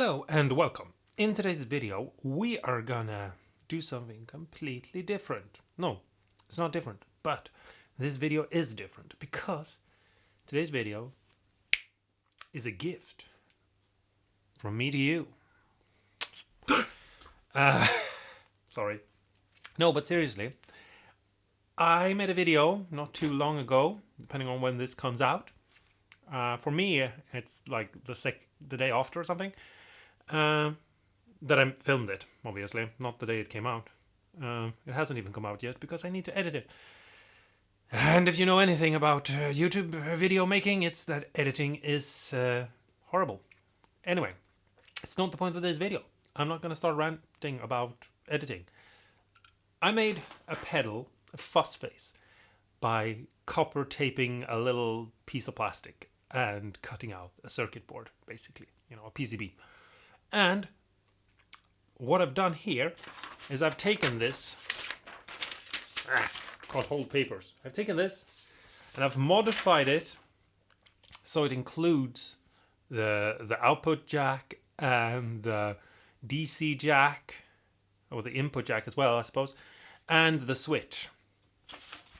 Hello and welcome. In today's video, we are gonna do something completely different. No, it's not different, but this video is different because today's video is a gift from me to you. Sorry. No, but seriously, I made a video not too long ago, depending on when this comes out. For me, it's like the day after or something. That I filmed it, obviously, not the day it came out. It hasn't even come out yet because I need to edit it. And if you know anything about YouTube video making, it's that editing is horrible. Anyway, it's not the point of this video. I'm not going to start ranting about editing. I made a pedal, a fuzz face, by copper taping a little piece of plastic and cutting out a circuit board, basically, a PCB. And what I've done here is I've taken this, called Hold Papers. I've taken this and I've modified it so it includes the output jack and the DC jack, or the input jack as well, I suppose, and the switch.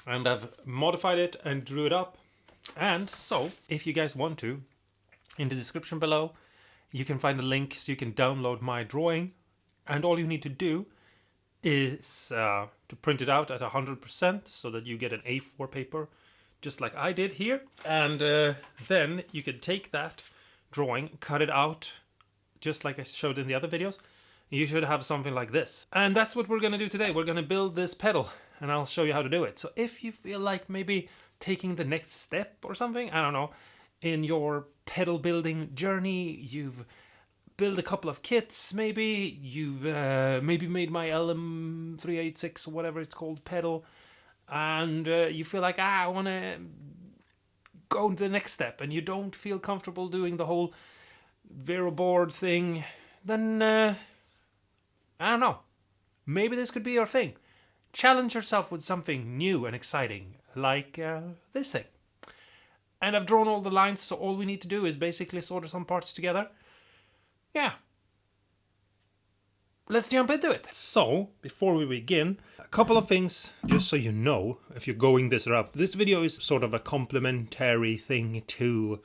And I've modified it and drew it up. And so, if you guys want to, in the description below, you can find a link so you can download my drawing, and all you need to do is to print it out at 100% so that you get an A4 paper, just like I did here. And then you can take that drawing, cut it out, just like I showed in the other videos. You should have something like this. And that's what we're going to do today. We're going to build this pedal, and I'll show you how to do it. So if you feel like maybe taking the next step or something, I don't know, in your pedal building journey, you've built a couple of kits, maybe you've maybe made my LM386 or whatever it's called pedal, and you feel like I want to go to the next step, and you don't feel comfortable doing the whole Vero board thing, then I don't know, maybe this could be your thing. Challenge yourself with something new and exciting, like this thing. And I've drawn all the lines, so all we need to do is basically solder some parts together. Yeah. Let's jump into it. So, before we begin, a couple of things, just so you know, if you're going this route. This video is sort of a complementary thing to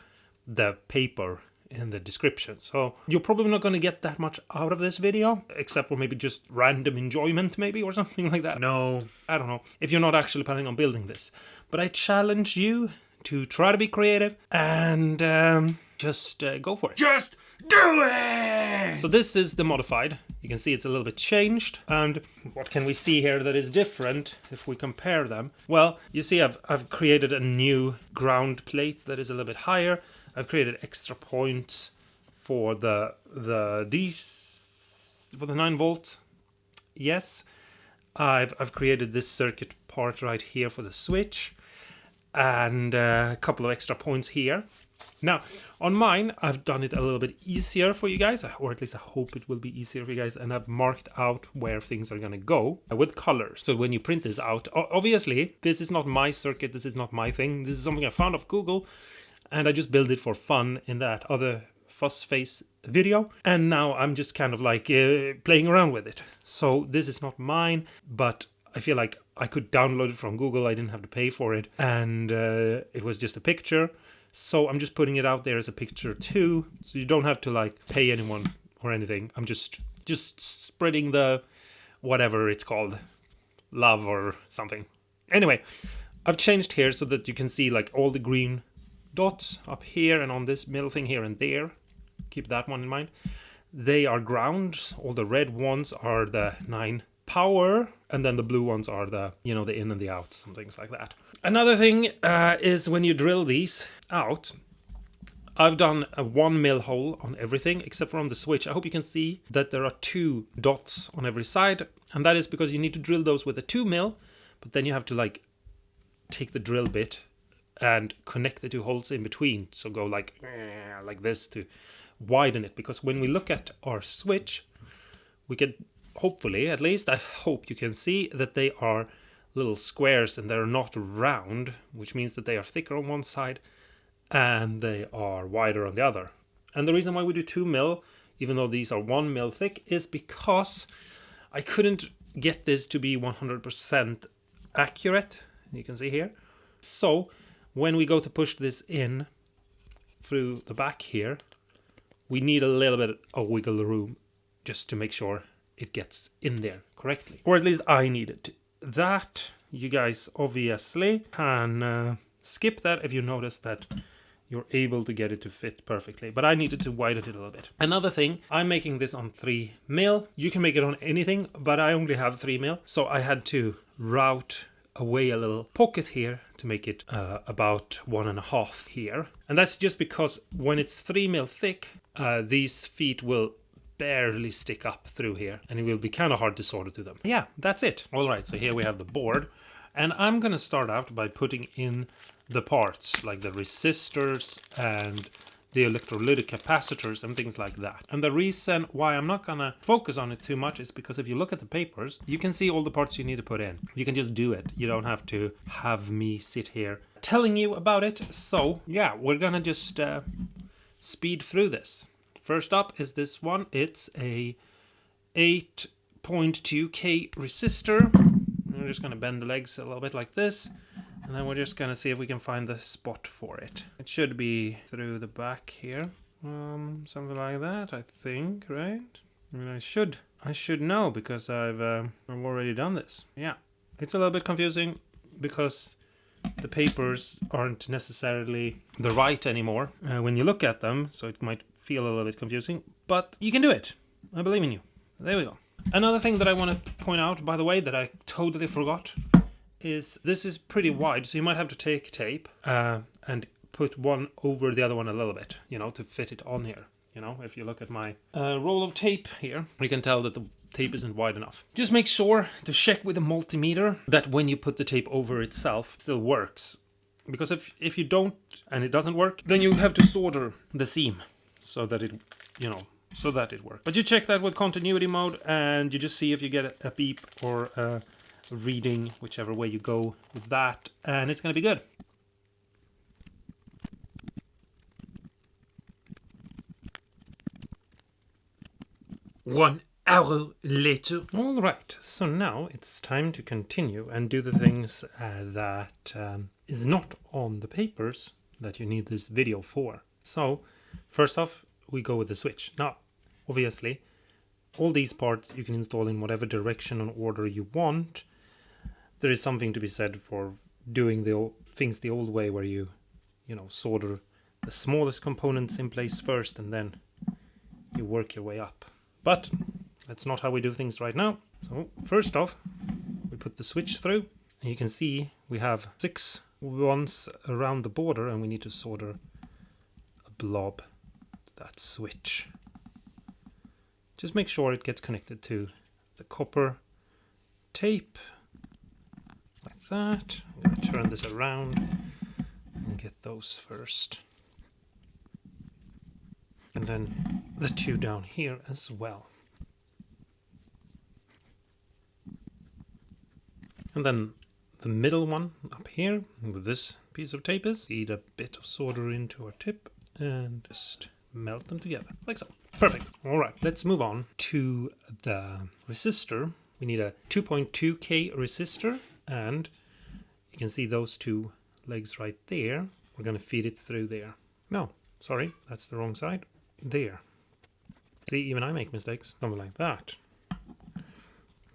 the paper in the description. So, you're probably not going to get that much out of this video, except for maybe just random enjoyment, maybe, or something like that. No, I don't know. If you're not actually planning on building this. But I challenge you to try to be creative and just go for it. Just do it! So this is the modified. You can see it's a little bit changed. And what can we see here that is different if we compare them? Well, you see I've created a new ground plate that is a little bit higher. I've created extra points for the 9 volt. Yes. I've created this circuit part right here for the switch. And a couple of extra points here. Now, on mine, I've done it a little bit easier for you guys, or at least I hope it will be easier for you guys, and I've marked out where things are going to go with colors. So when you print this out, obviously, this is not my circuit, this is not my thing, this is something I found off Google, and I just built it for fun in that other fuzz face video, and now I'm just kind of like playing around with it. So this is not mine, but I feel like I could download it from Google. I didn't have to pay for it, and it was just a picture. So I'm just putting it out there as a picture too, so you don't have to like pay anyone or anything. I'm just spreading the whatever it's called, love or something. Anyway, I've changed here so that you can see like all the green dots up here and on this middle thing here and there. Keep that one in mind. They are grounds. All the red ones are the 9 power, and then the blue ones are the the in and the out, some things like that. Another thing is when you drill these out, I've done a 1 mil hole on everything except for on the switch. I hope you can see that there are 2 dots on every side, and that is because you need to drill those with a 2 mil, but then you have to like take the drill bit and connect the 2 holes in between, so go like this to widen it, because when we look at our switch, we can hopefully, at least I hope you can see that they are little squares and they're not round, which means that they are thicker on one side and they are wider on the other. And the reason why we do 2 mil even though these are 1 mil thick, is because I couldn't get this to be 100% accurate. You can see here. So when we go to push this in through the back here, we need a little bit of wiggle room just to make sure it gets in there correctly. Or at least I need it to. That, you guys obviously can skip that if you notice that you're able to get it to fit perfectly. But I needed to widen it a little bit. Another thing, I'm making this on 3 mil. You can make it on anything, but I only have 3 mil. So I had to route away a little pocket here to make it about 1.5 here. And that's just because when it's 3 mil thick, these feet will barely stick up through here, and it will be kind of hard to solder to them. Yeah, that's it. All right, so here we have the board, and I'm gonna start out by putting in the parts like the resistors and the electrolytic capacitors and things like that. And the reason why I'm not gonna focus on it too much is because if you look at the papers, you can see all the parts you need to put in. You can just do it. You don't have to have me sit here telling you about it. So yeah, we're gonna just speed through this. First up is this one. It's a 8.2K resistor. We're just gonna bend the legs a little bit like this. And then we're just gonna see if we can find the spot for it. It should be through the back here. Something like that, I think, right? I mean, I should know because I've already done this. Yeah, it's a little bit confusing because the papers aren't necessarily the right anymore when you look at them, so it might feel a little bit confusing, but you can do it. I believe in you. There we go. Another thing that I want to point out, by the way, that I totally forgot, is this is pretty wide, so you might have to take tape and put one over the other one a little bit, you know, to fit it on here. You know, if you look at my roll of tape here, you can tell that the tape isn't wide enough. Just make sure to check with the multimeter that when you put the tape over itself, it still works. Because if you don't and it doesn't work, then you have to solder the seam so that it, you know, so that it works. But you check that with continuity mode and you just see if you get a beep or a reading, whichever way you go with that, and it's gonna be good. One hour later. All right, so now it's time to continue and do the things that is not on the papers that you need this video for. So first off, we go with the switch. Now, obviously, all these parts you can install in whatever direction and order you want. There is something to be said for doing the things the old way, where you know, solder the smallest components in place first and then you work your way up. But that's not how we do things right now. So first off, we put the switch through, and you can see we have 6 ones around the border, and we need to solder a blob to that switch. Just make sure it gets connected to the copper tape like that. I'm going to turn this around and get those first. And then the 2 down here as well. And then the middle one up here with this piece of tape is feed a bit of solder into our tip and just melt them together like so. Perfect. All right, let's move on to the resistor. We need a 2.2K resistor, and you can see those 2 legs right there. We're going to feed it through there. No, sorry, that's the wrong side. There. See, even I make mistakes. Something like that.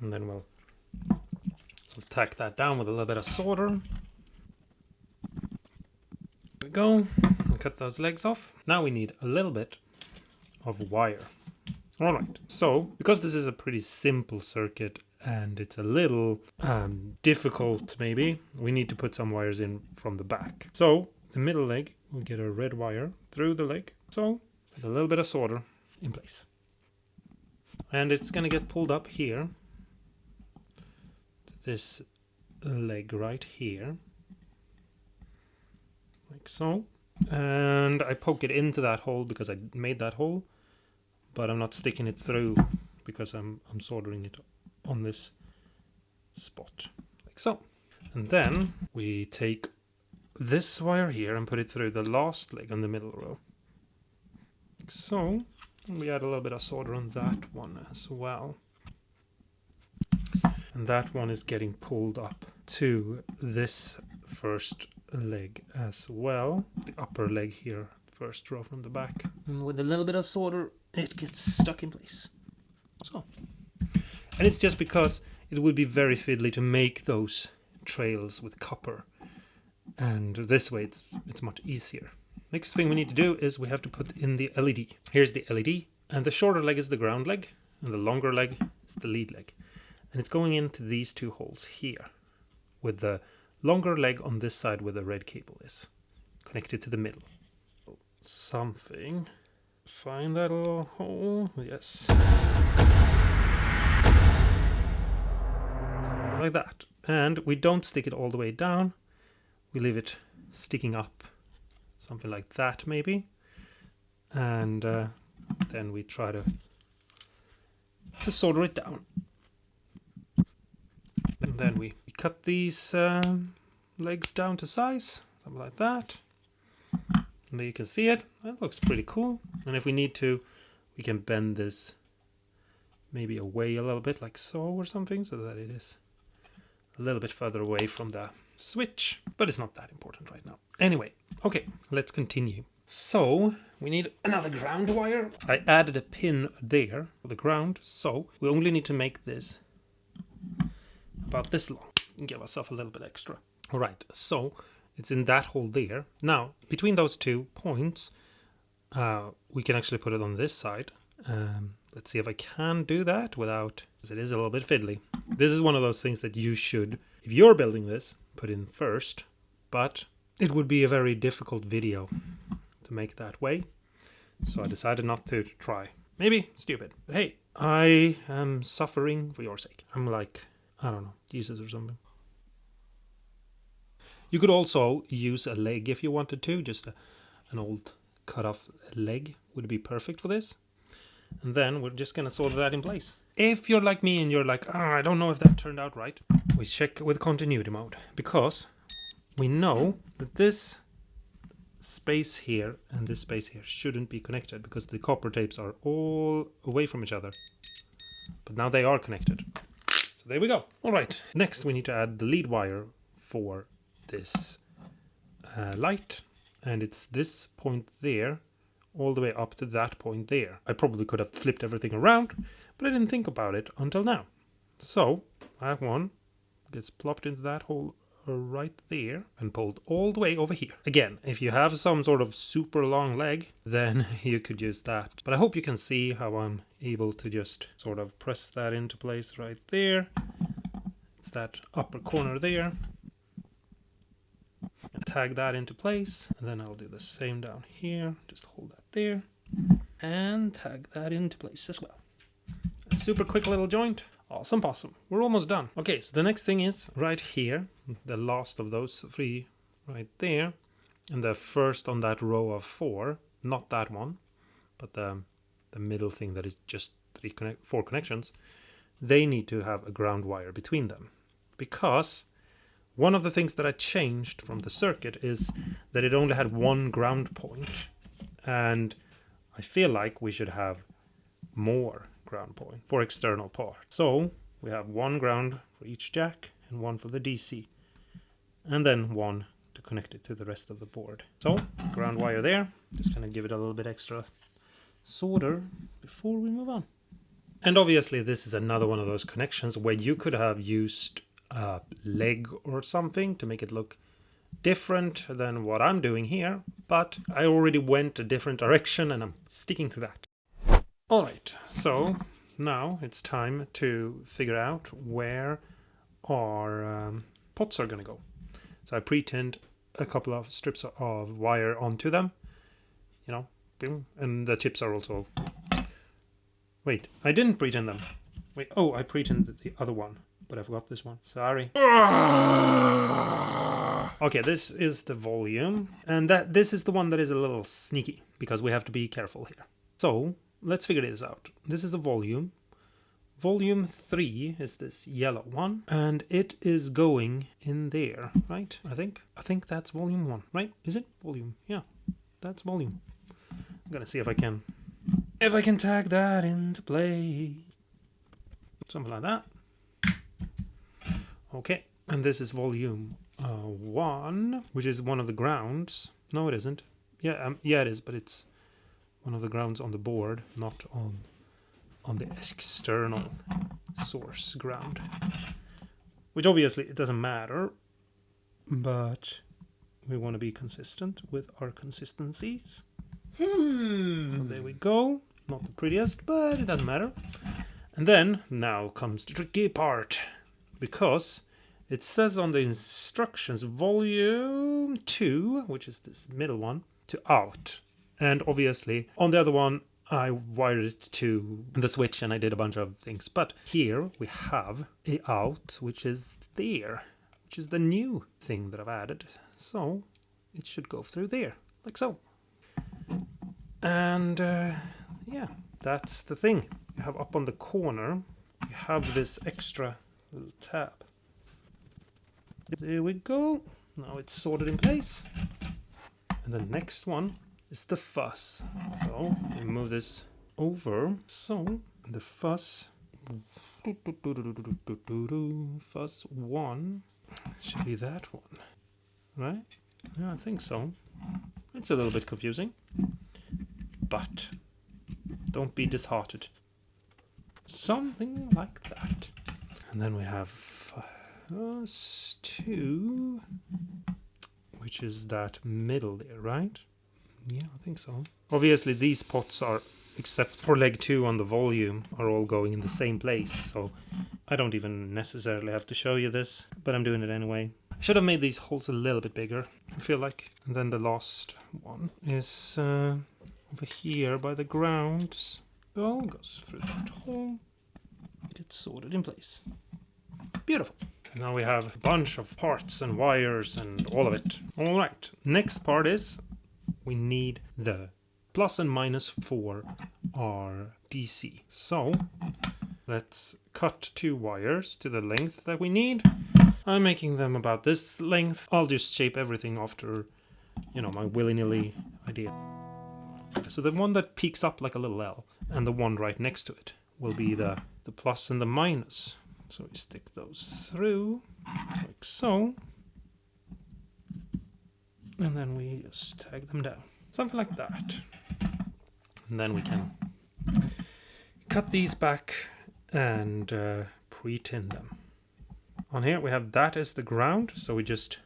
And then we'll tack that down with a little bit of solder. There we go. And cut those legs off. Now we need a little bit of wire. Alright, so because this is a pretty simple circuit and it's a little difficult maybe, we need to put some wires in from the back. So the middle leg, we'll get a red wire through the leg. So with a little bit of solder in place. And it's going to get pulled up here to this leg right here. Like so. And I poke it into that hole because I made that hole. But I'm not sticking it through because I'm soldering it on this spot. Like so. And then we take this wire here and put it through the last leg on the middle row. Like so. We add a little bit of solder on that one as well. And that one is getting pulled up to this first leg as well. The upper leg here, first row from the back. And with a little bit of solder, it gets stuck in place. So. And it's just because it would be very fiddly to make those trails with copper. And this way it's much easier. Next thing we need to do is we have to put in the LED. Here's the LED, and the shorter leg is the ground leg, and the longer leg is the lead leg. And it's going into these two holes here, with the longer leg on this side where the red cable is, connected to the middle. Something. Find that little hole. Yes. Like that. And we don't stick it all the way down. We leave it sticking up. Something like that, maybe. And then we try to solder it down. And then we cut these legs down to size, something like that. And there you can see it. That looks pretty cool. And if we need to, we can bend this maybe away a little bit, like so or something, so that it is a little bit further away from the switch. But it's not that important right now. Anyway, okay, let's continue. So we need another ground wire. I added a pin there for the ground, so we only need to make this about this long and give ourselves a little bit extra. All right, so it's in that hole there. Now, between those 2 points, we can actually put it on this side. Let's see if I can do that without, because it is a little bit fiddly. This is one of those things that you should, if you're building this, put in first, but it would be a very difficult video to make that way. So I decided not to try. Maybe stupid, but hey, I am suffering for your sake. I'm like, I don't know, Jesus or something. You could also use a leg if you wanted to, just an old cut off leg would be perfect for this. And then we're just gonna solder that in place. If you're like me and you're like, I don't know if that turned out right, we check with continuity mode, because we know that this space here and this space here shouldn't be connected because the copper tapes are all away from each other. But now they are connected. So there we go. All right, next we need to add the lead wire for this light, and it's this point there all the way up to that point there. I probably could have flipped everything around, but I didn't think about it until now. So that one gets plopped into that hole right there and pulled all the way over here. Again, if you have some sort of super long leg, then you could use that. But I hope you can see how I'm able to just sort of press that into place right there. It's that upper corner there. Tag that into place, and then I'll do the same down here. Just hold that there and tag that into place as well. A super quick little joint. Awesome possum. We're almost done. Okay, so the next thing is right here, the last of those 3 right there, and the first on that row of 4, not that one, but the middle thing that is just 4 connections. They need to have a ground wire between them, because one of the things that I changed from the circuit is that it only had 1 ground point, and I feel like we should have more ground point for external parts. So we have 1 ground for each jack and 1 for the DC, and then 1 to connect it to the rest of the board. So ground wire there. Just gonna give it a little bit extra solder before we move on. And obviously this is another one of those connections where you could have used a leg or something to make it look different than what I'm doing here, but I already went a different direction and I'm sticking to that. Alright, so now it's time to figure out where our pots are gonna go. So I pre-tinned a couple of strips of wire onto them, you know, boom, and the tips are also... Wait, I didn't pre-tin them. Wait, oh, I pre-tinned the other one. But I forgot this one. Sorry. Okay, this is the volume. And this is the one that is a little sneaky, because we have to be careful here. So, let's figure this out. This is the volume. Volume 3 is this yellow one. And it is going in there, right? I think that's volume 1, right? Is it? Volume. Yeah, that's volume. I'm gonna see if I can If I can tag that into place. Something like that. Okay, and this is volume 1, which is one of the grounds. No, it isn't. Yeah, yeah, it is, but it's one of the grounds on the board, not on the external source ground. Which obviously it doesn't matter, but we want to be consistent with our consistencies. So there we go. Not the prettiest, but it doesn't matter. And then, now comes the tricky part. Because it says on the instructions, volume 2, which is this middle one, to out. And obviously, on the other one, I wired it to the switch and I did a bunch of things. But here we have a out, which is there, which is the new thing that I've added. So it should go through there, like so. And yeah, that's the thing. You have up on the corner, you have this extra little tab. There we go. Now it's sorted in place. And the next one is the fuzz. So we move this over. So the fuzz, fuzz 1 should be that one, right? Yeah, I think so. It's a little bit confusing, but don't be disheartened. Something like that. And then we have fuzz 2, which is that middle there, right? Yeah, I think so. Obviously, these pots are, except for leg 2 on the volume, are all going in the same place. So I don't even necessarily have to show you this, but I'm doing it anyway. I should have made these holes a little bit bigger, I feel like. And then the last one is over here by the grounds. Oh, goes through that hole. It's sorted in place. Beautiful. And now we have a bunch of parts and wires and all of it. All right. Next part is we need the plus and minus for our DC. So let's cut 2 wires to the length that we need. I'm making them about this length. I'll just shape everything after, you know, my willy-nilly idea. So the one that peaks up like a little L and the one right next to it will be the plus and the minus. So we stick those through like so. And then we just tag them down. Something like that. And then we can cut these back and pre-tin them. On here we have that as the ground, so we just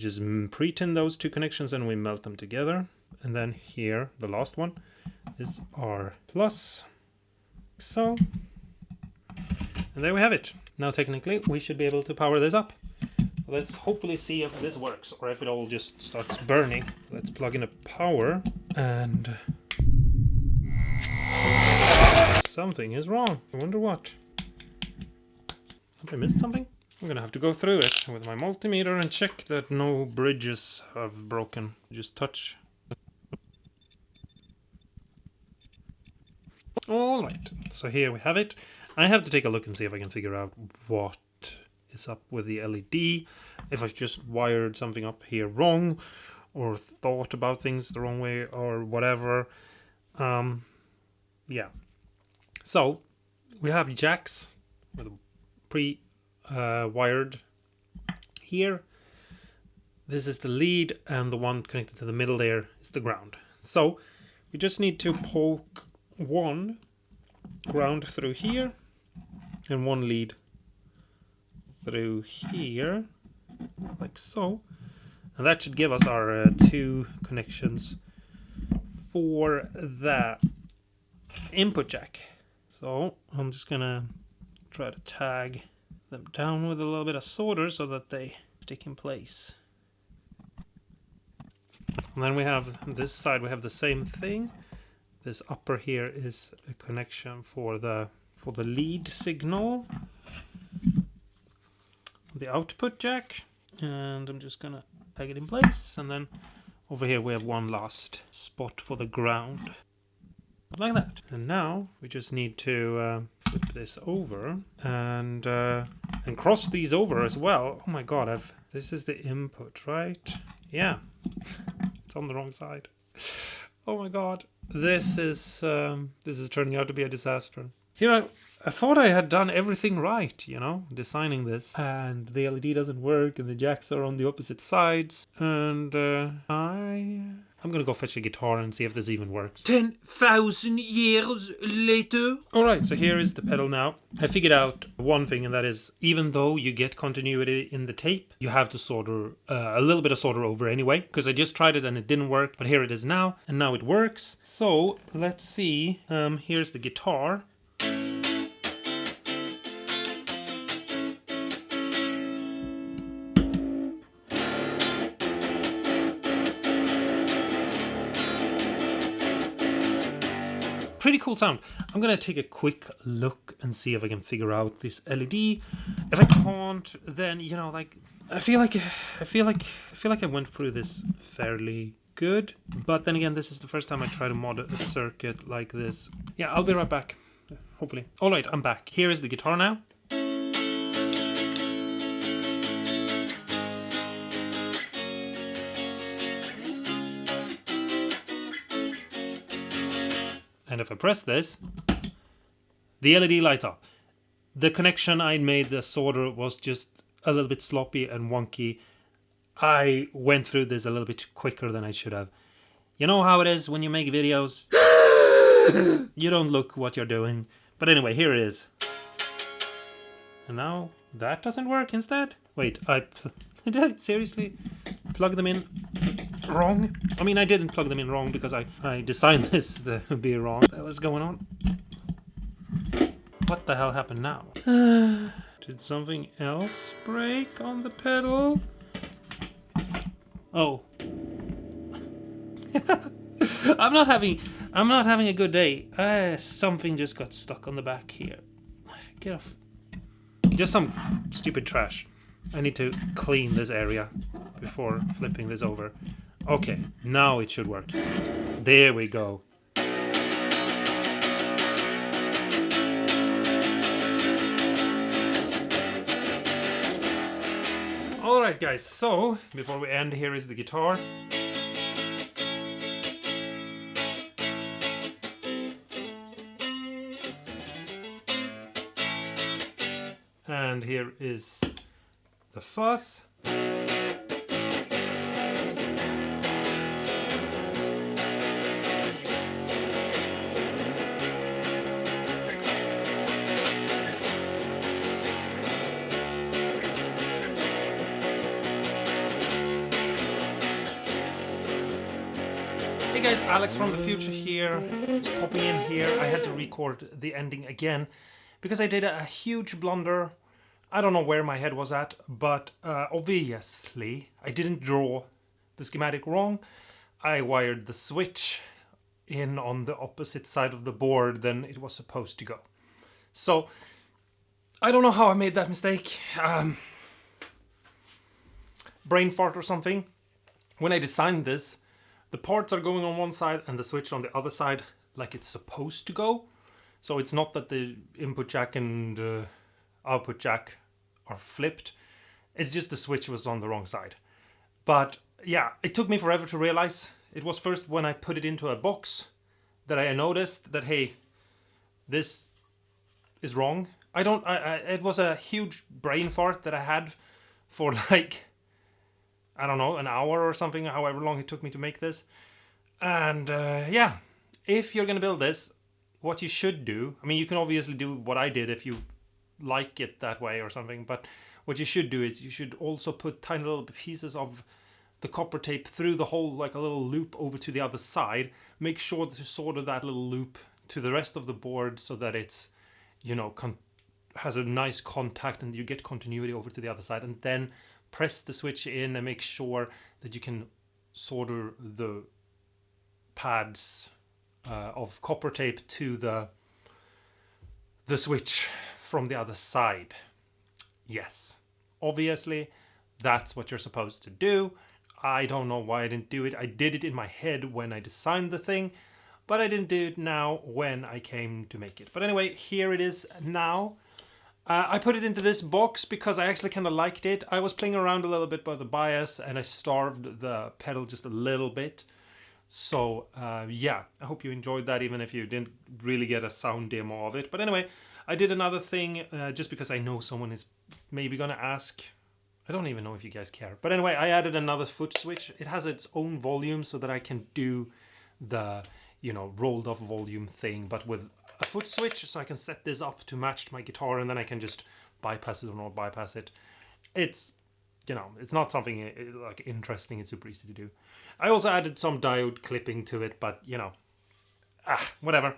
pre-tin those 2 connections and we melt them together. And then here, the last one, is our plus. So, and there we have it. Now technically we should be able to power this up. Let's hopefully see if this works or if it all just starts burning. Let's plug in a power and something is wrong. I wonder what. Have I missed something? I'm gonna have to go through it with my multimeter and check that no bridges have broken. Just touch. Alright, so here we have it. I have to take a look and see if I can figure out what is up with the LED. If I've just wired something up here wrong or thought about things the wrong way or whatever. Yeah. So we have jacks with pre-wired here. This is the lead and the one connected to the middle there is the ground. So we just need to poke one ground through here and one lead through here like so, and that should give us our 2 connections for the input jack. So I'm just gonna try to tag them down with a little bit of solder so that they stick in place. And then we have this side, we have the same thing. This upper here is a connection for the lead signal, the output jack, and I'm just gonna tag it in place. And then over here we have one last spot for the ground, like that. And now we just need to flip this over and cross these over as well. Oh my god, this is the input, right? Yeah, it's on the wrong side. Oh my god. This is turning out to be a disaster. Here I thought I had done everything right, you know, designing this. And the LED doesn't work and the jacks are on the opposite sides. And I'm gonna go fetch a guitar and see if this even works. 10,000 years later. Alright, so here is the pedal now. I figured out one thing, and that is, even though you get continuity in the tape, you have to solder a little bit of solder over anyway, because I just tried it and it didn't work, but here it is now, and now it works. So let's see. Here's the guitar. Pretty cool sound. I'm gonna take a quick look and see if I can figure out this LED. If I can't, then you know, like I feel like I went through this fairly good. But then again, this is the first time I try to mod a circuit like this. Yeah, I'll be right back. Hopefully. All right, I'm back. Here is the guitar now. And if I press this, the LED lights up. The connection I made, the solder, was just a little bit sloppy and wonky. I went through this a little bit quicker than I should have. You know how it is when you make videos? You don't look what you're doing. But anyway, here it is. And now that doesn't work instead? Wait, did I seriously plug them in wrong? I mean, I didn't plug them in wrong because I designed this to be wrong. What's going on? What the hell happened now? Did something else break on the pedal? Oh. I'm not having a good day. Something just got stuck on the back here. Get off. Just some stupid trash. I need to clean this area before flipping this over. Okay, now it should work. There we go. Alright guys, so before we end, here is the guitar. And here is the fuzz. Hey guys, Alex from the future here, just popping in here. I had to record the ending again because I did a huge blunder. I don't know where my head was at, but obviously I didn't draw the schematic wrong. I wired the switch in on the opposite side of the board than it was supposed to go. So I don't know how I made that mistake. Brain fart or something. When I designed this, the parts are going on one side and the switch on the other side like it's supposed to go. So it's not that the input jack and output jack are flipped. It's just the switch was on the wrong side. But yeah, it took me forever to realize. It was first when I put it into a box that I noticed that, hey, this is wrong. It was a huge brain fart that I had for like, I don't know, an hour or something, however long it took me to make this. And yeah, if you're gonna build this, what you should do, I mean, you can obviously do what I did if you like it that way or something, but what you should do is you should also put tiny little pieces of the copper tape through the hole, like a little loop over to the other side. Make sure to solder that little loop to the rest of the board so that it's, you know, has a nice contact and you get continuity over to the other side, and then press the switch in and make sure that you can solder the pads of copper tape to the switch from the other side. Yes, obviously that's what you're supposed to do. I don't know why I didn't do it. I did it in my head when I designed the thing, but I didn't do it now when I came to make it. But anyway, here it is now. I put it into this box because I actually kind of liked it. I was playing around a little bit by the bias and I starved the pedal just a little bit. So yeah, I hope you enjoyed that, even if you didn't really get a sound demo of it. But anyway, I did another thing just because I know someone is maybe gonna ask. I don't even know if you guys care. But anyway, I added another foot switch. It has its own volume so that I can do the, you know, rolled off volume thing, but with a foot switch, so I can set this up to match my guitar, and then I can just bypass it or not bypass it. It's, you know, it's not something like interesting. It's super easy to do. I also added some diode clipping to it, but you know, whatever.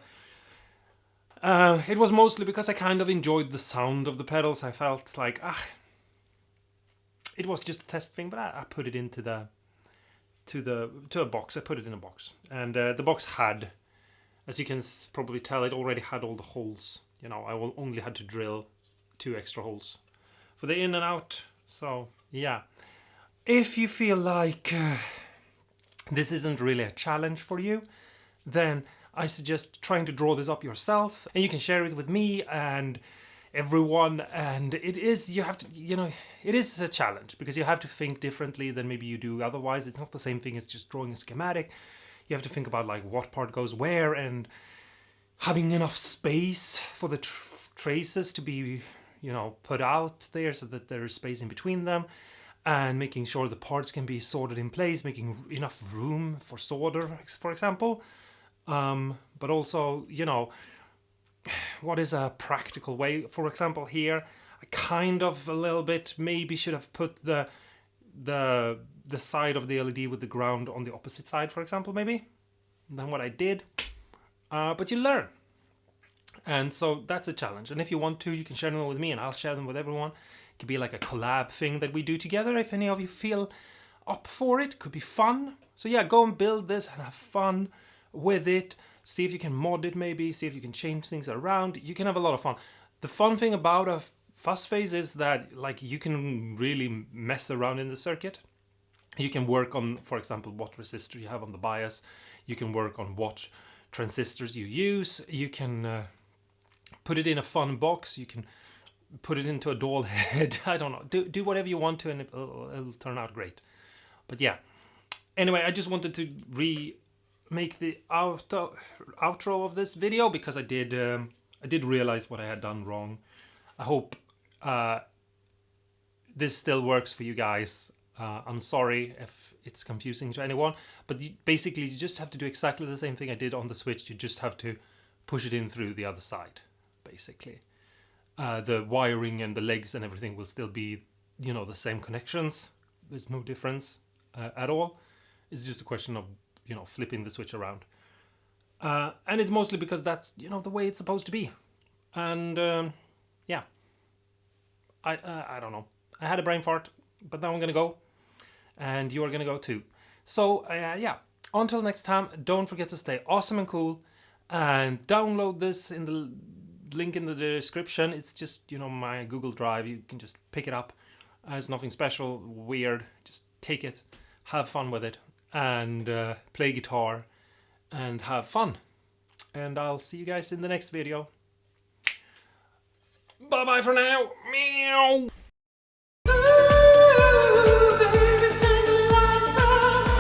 It was mostly because I kind of enjoyed the sound of the pedals. I felt like it was just a test thing, but I put it into to a box. I put it in a box, and the box had, as you can probably tell, it already had all the holes. You know, I only had to drill 2 extra holes for the in and out. So yeah, if you feel like this isn't really a challenge for you, then I suggest trying to draw this up yourself, and you can share it with me and everyone. And it is, you have to, you know, it is a challenge because you have to think differently than maybe you do otherwise. It's not the same thing as just drawing a schematic. You have to think about like what part goes where, and having enough space for the traces to be, you know, put out there so that there is space in between them, and making sure the parts can be sorted in place, making enough room for solder, for example. But also, you know, what is a practical way? For example, here I kind of a little bit maybe should have put the side of the LED with the ground on the opposite side, for example, maybe than what I did. But you learn, and so that's a challenge. And if you want to, you can share them with me, and I'll share them with everyone. It could be like a collab thing that we do together. If any of you feel up for it, could be fun. So yeah, go and build this and have fun with it. See if you can mod it, maybe see if you can change things around. You can have a lot of fun. The fun thing about a fuzz phase is that like you can really mess around in the circuit. You can work on, for example, what resistor you have on the bias. You can work on what transistors you use. You can put it in a fun box. You can put it into a doll head. I don't know. Do whatever you want to, and it'll turn out great. But yeah. Anyway, I just wanted to make the outro of this video because I did realize what I had done wrong. I hope this still works for you guys. I'm sorry if it's confusing to anyone, but basically you just have to do exactly the same thing I did on the switch. You just have to push it in through the other side, basically. The wiring and the legs and everything will still be, you know, the same connections. There's no difference at all. It's just a question of, you know, flipping the switch around. And it's mostly because that's, you know, the way it's supposed to be. And yeah, I don't know. I had a brain fart, but now I'm gonna go, and you are gonna go too. So yeah, until next time, don't forget to stay awesome and cool, and download this in the link in the description. It's just, you know, my Google Drive. You can just pick it up. It's nothing special, weird. Just take it, have fun with it, and play guitar and have fun. And I'll see you guys in the next video. Bye bye for now. Meow.